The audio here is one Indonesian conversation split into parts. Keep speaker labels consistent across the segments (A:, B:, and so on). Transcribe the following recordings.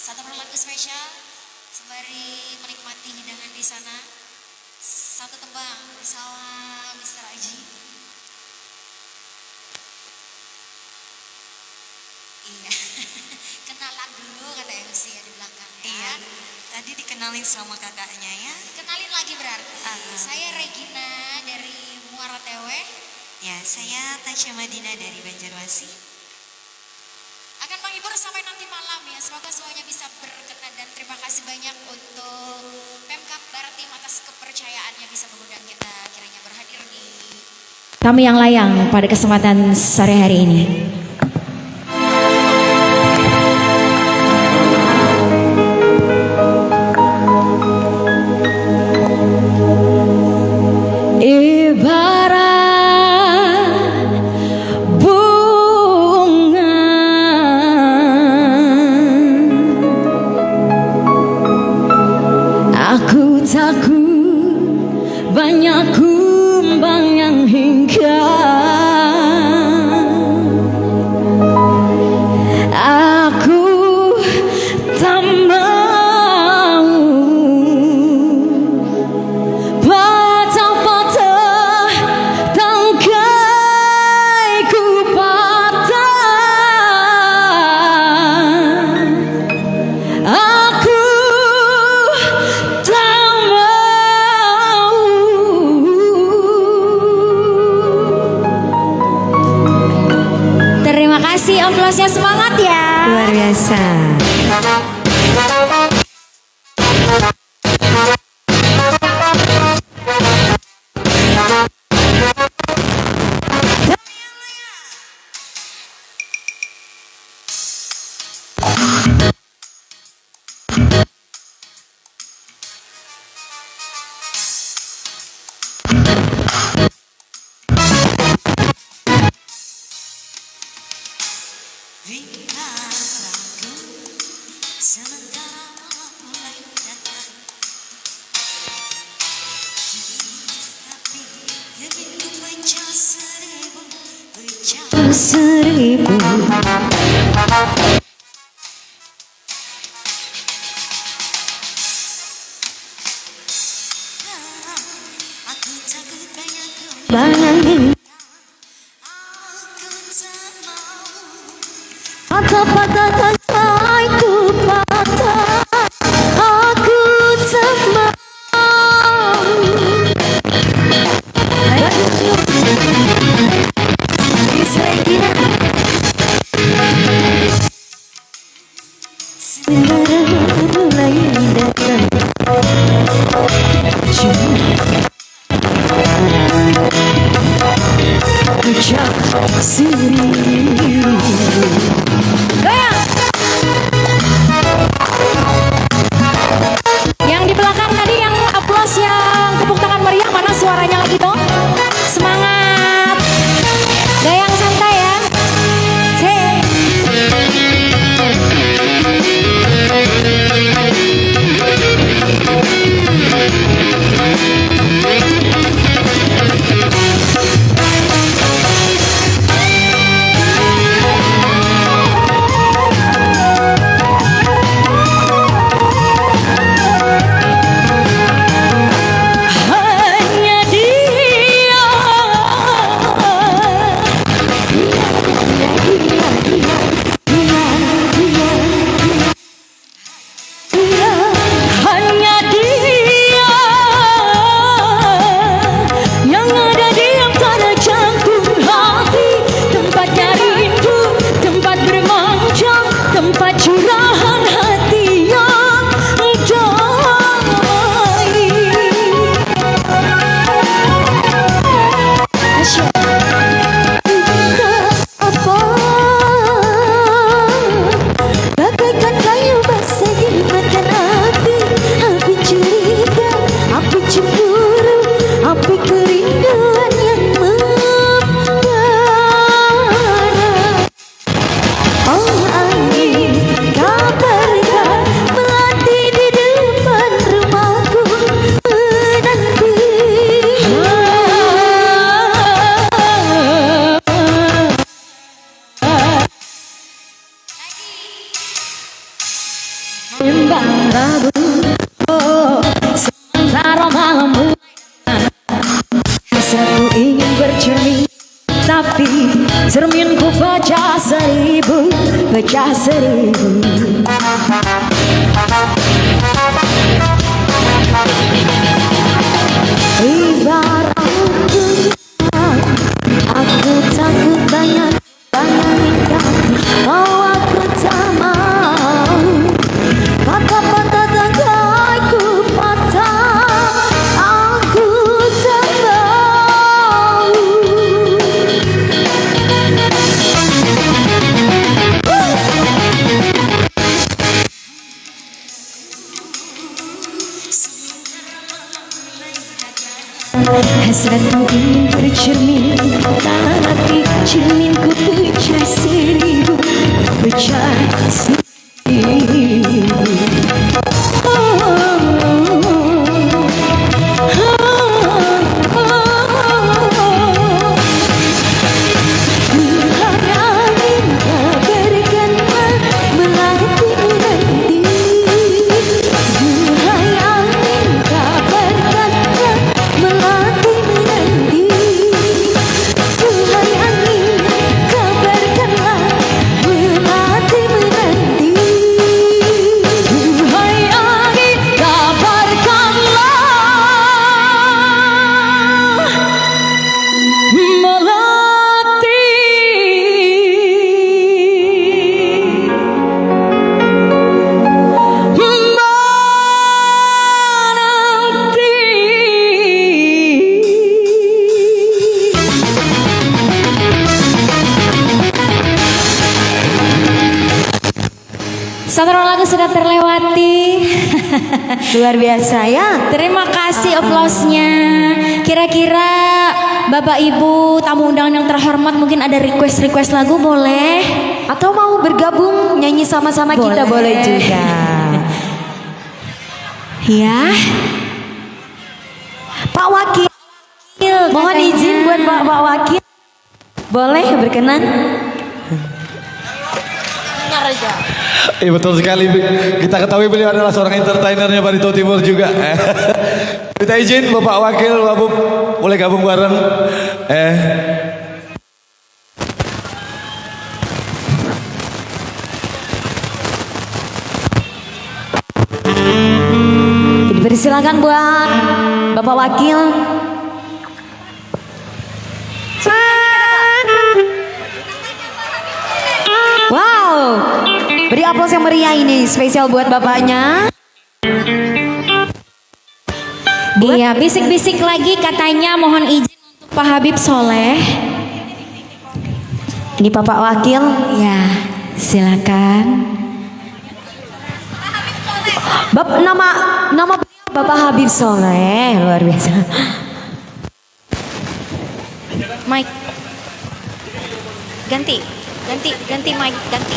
A: Satu lagu spesial sembari menikmati hidangan di sana. Satu tembang bersama Mr. Aji. Iya, kenalan dulu kata MC ya di belakang.
B: Iya, tadi dikenalin sama kakaknya ya.
A: Kenalin lagi berarti. Saya Regina dari Muara Tewe.
B: Ya, saya Tasya Madina dari Banjarmasin.
A: Akan menghibur sampai nanti malam ya. Semoga semuanya bisa berkenan dan terima kasih banyak untuk Pemkab Baratim atas kepercayaannya bisa mengundang kita kiranya berhadir di
C: kami yang layang pada kesempatan sore hari ini. Aku takut banyak kumbang yang hinggap. Aku tak mau patah-patah tangkaiku patah. Aku terima kasih, aplausnya semangat ya.
B: Luar biasa.
A: sementara malam mulai datang. Tapi demiku pecah seribu. Aku takut banyak
C: Banyak
A: aku tak mau
C: patah-patah tangkaiku patah. Aku tak mau. Miss Regina. Mulai datang. Ucap sendiri. Goyang. bimbang ragu. Oh, sementara malam hasratku ingin bercermin, tapi cerminku pecah seribu, pecah seribu. Ibarat aku takut banyak hati, oh aku tak mau. Patah-patah tanganku patah, aku tak mau. Hasratku ingin bercermin, tapi cerminku pecah seribu, pecah seribu. Satu lagu sudah terlewati.
B: Luar biasa ya.
C: Terima kasih aplausnya. Kira-kira Bapak Ibu tamu undangan yang terhormat mungkin ada request lagu boleh?
B: Atau mau bergabung nyanyi sama-sama kita boleh juga.
C: Ya.
B: Pak Wakil, mohon izin buat Pak Wakil. Boleh berkenan?
D: Iya betul sekali. Kita ketahui beliau adalah seorang entertainernya Barito Timur juga. Kita izin Bapak Wakil, Wabub boleh gabung bareng.
B: Dipersilakan buat Bapak Wakil. Wow, beri aplaus yang meriah ini spesial buat bapaknya.
C: Iya, bisik-bisik lagi katanya mohon izin untuk Pak Habib Soleh.
B: Ini Bapak Wakil.
C: Ya, silakan.
B: Nama Bapak Habib Soleh, luar biasa.
C: Mike. Ganti Mike, ganti.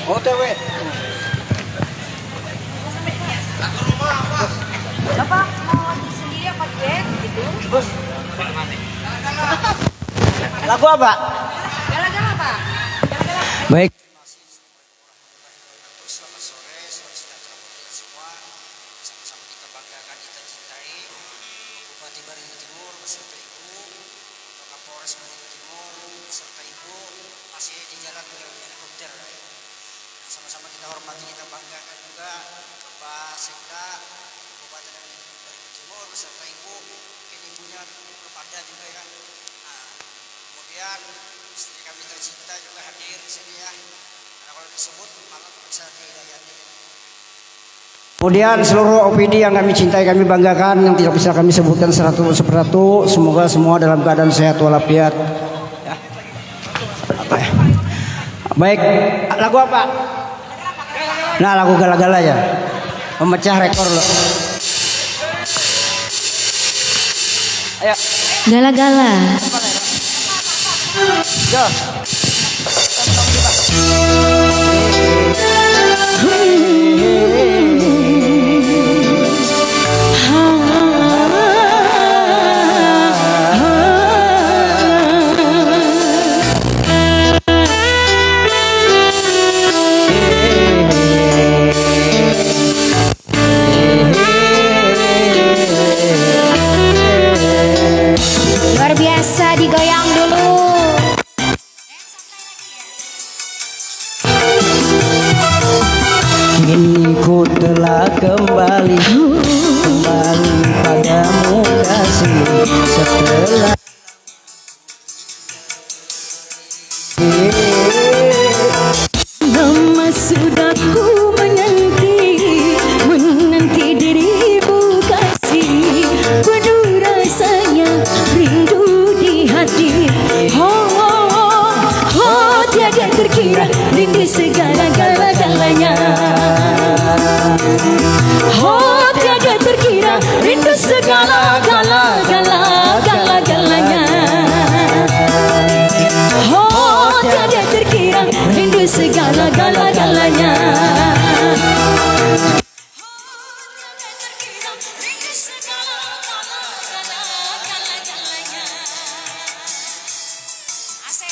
E: OTW.
B: Bapak mau sendiri apa duet gitu?
E: Lagu apa?
B: Gala-gala Pak.
E: Baik.
F: Selamat sore, selamat sejahtera untuk semua. Sama-sama kita banggakan, kita cintai Bupati Barito Timur beserta Ibu, Kapolres Barito Timur beserta Ibu masih di jalan dengan helikopter. Sama-sama kita hormati, kita banggakan juga Pak Sekda Kabupaten Barito Timur beserta Ibu, mungkin ibunya kepada juga ya. Nah, kemudian istri kami tercinta juga hadir di sini ya. Kalau disebut malah bisa dihidayati.
E: Kemudian seluruh OPD yang kami cintai, kami banggakan, yang tidak bisa kami sebutkan satu persatu, semoga semua dalam keadaan sehat walafiat. Ya. Baik, lagu apa? Nah, lagu gala-gala ya, memecah rekor loh. Ayo,
C: Gala-gala.
E: yo. kembali padamu kasih setelah
C: Lama sudah ku menanti dirimu kasih, penuh rasanya rindu di hati. Oh, tiada terkira rindu segala-galanya. Oh, tiada terkira rindu segala-galanya. Oh, tiada terkira rindu segala-galanya.
A: Asik.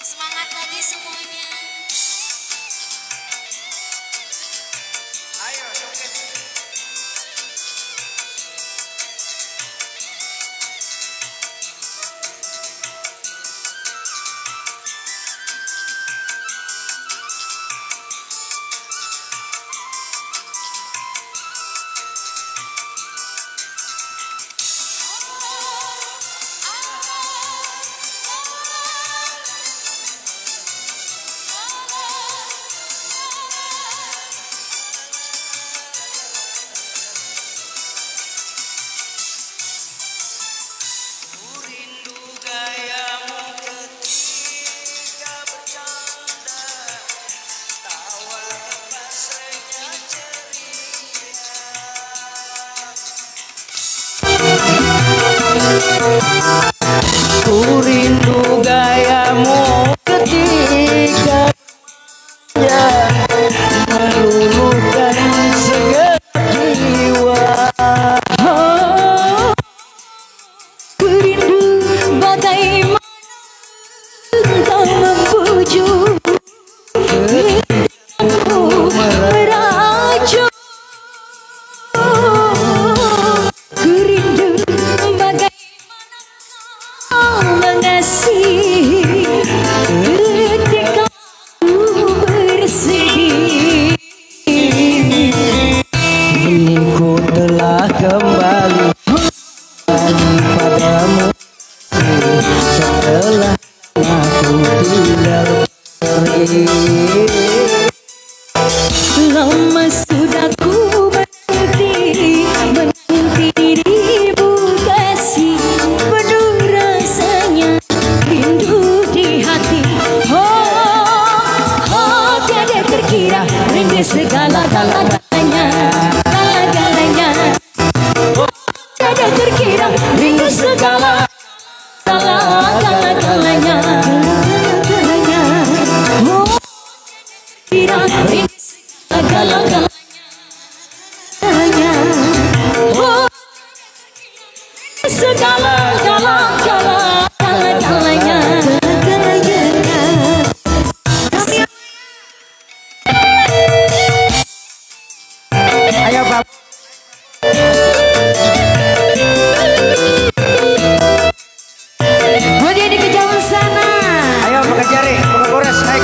A: Semangat lagi semuanya.
F: Ayo, joget. Rindu gayamu ketika bercanda, tawa pasrahnya ceria.
E: ku rindu gayamu ketika meluluhkan segala jiwa.
C: Oh, ku rindu bagaimana engkau membujuk aku meracun. Ku rindu bagaimana kau mengasihi ketika aku bersedih.
E: Kini ku telah kembali padamu setelah aku tinggal pergi.
C: Lama sudah ku menanti dirimu kasih, penuh rasanya rindu di hati. Oh, tiada terkira rindu segala-galanya. Oh, tiada terkira rindu segala-galanya. Oh, kira rindu segala-galanya. Oh, segala-galanya.
E: Ayo Pak.
C: Oh, dia di kejauhan sana.
E: Ayo pakai jari, pakai gores, naik.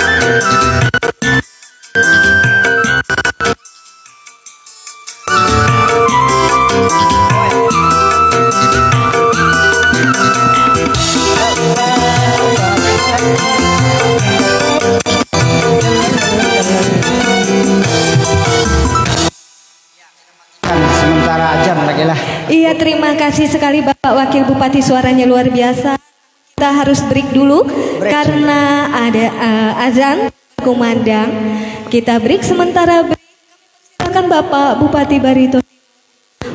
E: Sementara jam lagi lah.
C: Iya, terima kasih sekali Bapak Wakil Bupati, suaranya luar biasa. Kita harus break dulu karena ada azan kumandang. Kita break sementara. Silakan Bapak Bupati Barito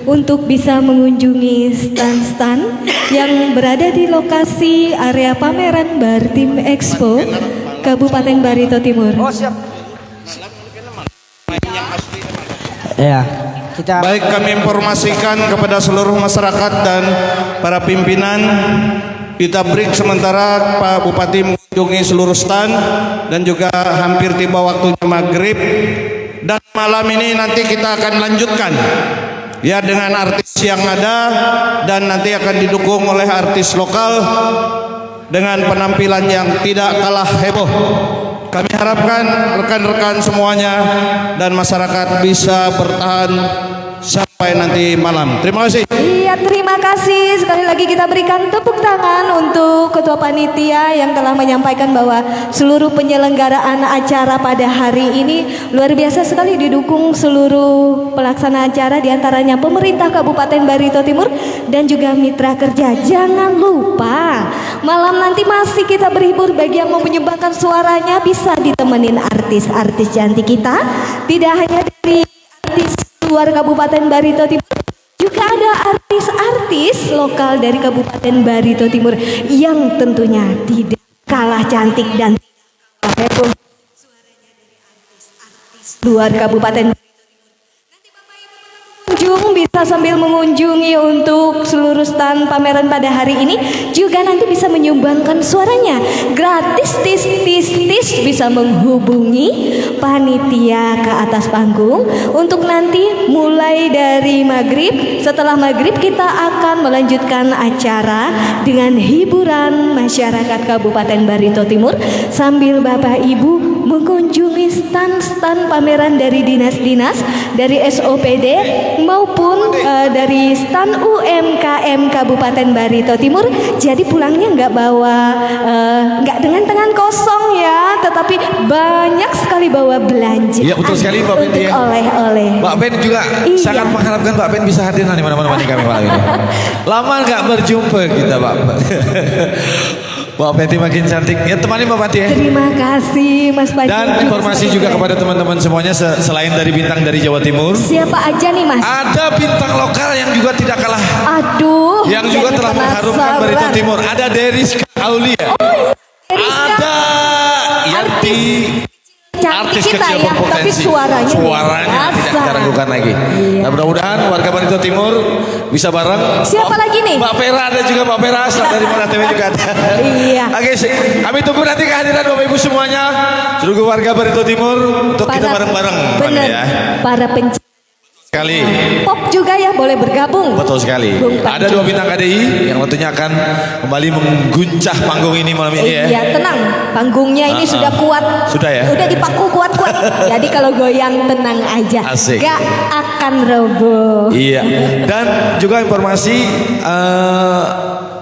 C: untuk bisa mengunjungi stand-stand yang berada di lokasi area pameran Bartim Expo Kabupaten Barito Timur.
E: Oh siap. Ya, kita
G: Baik, kami informasikan kepada seluruh masyarakat dan para pimpinan, kita break sementara. Pak Bupati mengunjungi seluruh stand dan juga hampir tiba waktunya maghrib. Dan malam ini nanti kita akan lanjutkan ya dengan artis yang ada, dan nanti akan didukung oleh artis lokal dengan penampilan yang tidak kalah heboh. Kami harapkan rekan-rekan semuanya dan masyarakat bisa bertahan sampai nanti malam. Terima kasih.
C: Iya, terima kasih. Sekali lagi kita berikan tepuk tangan untuk Ketua Panitia yang telah menyampaikan bahwa seluruh penyelenggaraan acara pada hari ini luar biasa sekali didukung seluruh pelaksana acara, diantaranya pemerintah Kabupaten Barito Timur dan juga mitra kerja. Jangan lupa malam nanti masih kita berhibur, bagi yang mau menyumbangkan suaranya bisa ditemenin artis-artis cantik kita. Tidak hanya dari artis luar Kabupaten Barito Timur, juga ada artis-artis lokal dari Kabupaten Barito Timur yang tentunya tidak kalah cantik dan tidak kalah heboh suaranya dari artis-artis luar Kabupaten. Pengunjung bisa sambil mengunjungi untuk seluruh stand pameran pada hari ini, juga nanti bisa menyumbangkan suaranya gratis. Tis bisa menghubungi panitia ke atas panggung untuk nanti mulai dari maghrib. Setelah maghrib kita akan melanjutkan acara dengan hiburan masyarakat Kabupaten Barito Timur sambil Bapak Ibu mengunjungi stand-stand pameran dari dinas-dinas, dari SOPD maupun dari stand UMKM Kabupaten Barito Timur. Jadi pulangnya nggak dengan tangan kosong ya, tetapi banyak sekali bawa belanja.
D: Iya, betul sekali Mbak Ben,
C: untuk
D: ya.
C: oleh-oleh.
D: Mbak Ben juga
C: Iya.
D: sangat mengharapkan Mbak Ben bisa hadir nanti mana-mana kami malam ini. Lama nggak berjumpa kita Mbak. Mbak Peti makin cantik. Ya temani Mbak Pati ya.
C: Terima kasih Mas Pati.
D: Dan informasi juga kepada teman-teman semuanya selain dari bintang dari Jawa Timur,
C: Siapa aja nih Mas?
D: ada bintang lokal yang juga tidak kalah,
C: Aduh,
D: yang juga
C: jadi
D: telah mengharumkan
C: penasaran.
D: Barito Timur. Ada Deriska Aulia.
C: Deriska.
D: Ada Yanti,
C: Cantik
D: artis
C: kita
D: kecil
C: ya, tapi
D: berpotensi.
C: suaranya
D: tidak
C: biasa.
D: kita ragukan lagi.
C: Iya.
D: Nah, mudah-mudahan warga Barito Timur bisa bareng.
C: Siapa lagi nih?
D: Mbak Pera, ada juga Mbak Pera dari Monas TV juga ada.
C: Iya.
D: Oke, kami tunggu nanti kehadiran Bapak Ibu semuanya, seluruh warga Barito Timur untuk kita bareng-bareng.
C: Benar,
D: Ya.
C: para pencinta
D: Sekali.
C: pop juga ya boleh bergabung.
D: Betul sekali.
C: Bung Panji.
D: Ada 2 bintang KDI yang tentunya akan kembali mengguncah panggung ini malam ini ya.
C: Iya, tenang, panggungnya ini sudah kuat.
D: Sudah ya?
C: Udah dipaku kuat-kuat. Jadi kalau goyang tenang aja.
D: Asik.
C: Gak akan roboh.
D: Iya. Dan juga informasi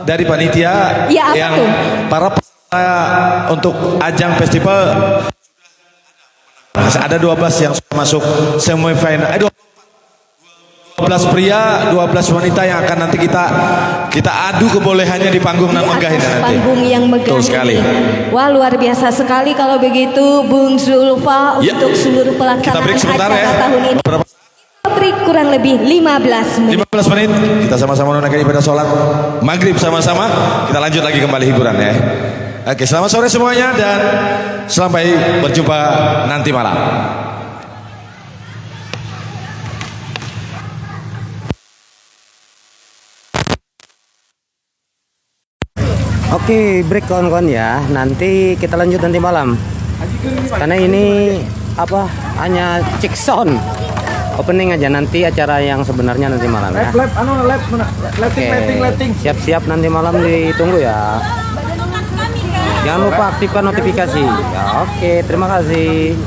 D: dari panitia
C: Iya, apa
D: yang
C: tuh?
D: para peserta untuk ajang festival ada 12 yang sudah masuk semifinal. 12 pria, 12 wanita yang akan nanti kita adu kebolehannya di panggung nan
C: Di
D: megah ini
C: atas
D: nanti.
C: panggung yang megah.
D: Betul sekali.
C: ini. Wah, luar biasa sekali kalau begitu Bung Zulfa
D: Ya.
C: untuk seluruh
D: Kita
C: pelaksanaan
D: break sebentar
C: acara
D: ya.
C: tahun ini.
D: Beberapa
C: Kita break kurang lebih 15 menit.
D: 15 menit kita sama-sama menunaikan ibadah sholat maghrib sama-sama. Kita lanjut lagi kembali hiburan ya. Oke, selamat sore semuanya dan sampai berjumpa nanti malam.
E: Oke, break kawan-kawan ya. Nanti kita lanjut nanti malam. Karena ini apa? Hanya cek sound. Opening aja, nanti acara yang sebenarnya nanti malam ya. Oke, siap-siap nanti malam ditunggu ya. Jangan lupa aktifkan notifikasi. Ya, oke, terima kasih.